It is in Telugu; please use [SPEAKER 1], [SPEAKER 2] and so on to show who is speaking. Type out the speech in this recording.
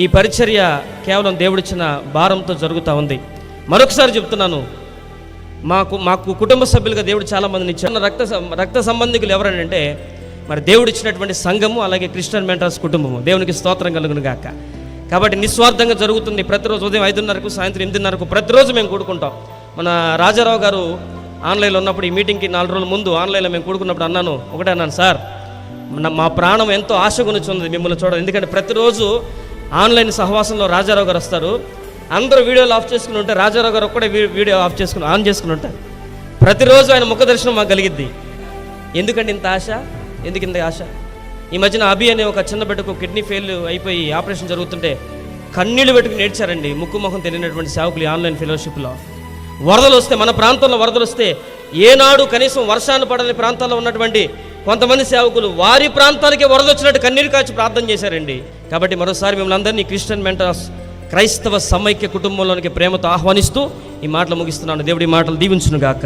[SPEAKER 1] ఈ పరిచర్య కేవలం దేవుడిచ్చిన భారంతో జరుగుతూ ఉంది. మరొకసారి చెప్తున్నాను, మాకు కుటుంబ సభ్యులుగా దేవుడు చాలామందిని ఇచ్చారు. రక్త సంబంధికులు ఎవరంటే మరి దేవుడు ఇచ్చినటువంటి సంఘము, అలాగే క్రిస్టియన్ మెంటర్స్ కుటుంబము. దేవునికి స్తోత్రం కలుగును గాక. కాబట్టి నిస్వార్థంగా జరుగుతుంది. ప్రతిరోజు ఉదయం 5:30కు సాయంత్రం 8:30కు ప్రతిరోజు మేము కూడుకుంటాం. మన రాజారావు గారు ఆన్లైన్లో ఉన్నప్పుడు, ఈ మీటింగ్కి 4 రోజుల ముందు ఆన్లైన్లో మేము కూడుకున్నప్పుడు ఒకటే అన్నాను, సార్ మా ప్రాణం ఎంతో ఆశ కొనుచున్నది మిమ్మల్ని చూడాలి. ఎందుకంటే ప్రతిరోజు ఆన్లైన్ సహవాసంలో రాజారావు గారు వస్తారు. అందరూ వీడియోలు ఆఫ్ చేసుకుని ఉంటే రాజారావు గారు ఒక్కడే వీడియో ఆన్ చేసుకుని ఉంటారు. ప్రతిరోజు ఆయన ముఖ దర్శనం మాకు కలిగిద్ది. ఎందుకంటే ఇంత ఆశ? ఎందుకు ఇంత ఆశ? ఈ మధ్యన అభి అనే ఒక చిన్న బిడ్డకు కిడ్నీ ఫెయిల్ అయిపోయి ఆపరేషన్ జరుగుతుంటే కన్నీళ్లు పెట్టుకుని నేర్చారండి ముక్కు ముఖం తెలియనటువంటి సేవకులు ఆన్లైన్ ఫెలోషిప్లో. వరదలు వస్తే, మన ప్రాంతంలో వరదలు వస్తే, ఏనాడు కనీసం వర్షాన్ని పడని ప్రాంతాల్లో ఉన్నటువంటి కొంతమంది సేవకులు వారి ప్రాంతాలకే వరద వచ్చినట్టు కన్నీరు కాచి ప్రార్థన చేశారండి. కాబట్టి మరోసారి మిమ్మల్ని అందరినీ క్రిస్టియన్ మెంటర్స్ క్రైస్తవ సమైక్య కుటుంబంలోనికి ప్రేమతో ఆహ్వానిస్తూ ఈ మాటలు ముగిస్తున్నాను. దేవుడి మాటలు దీవించును గాక.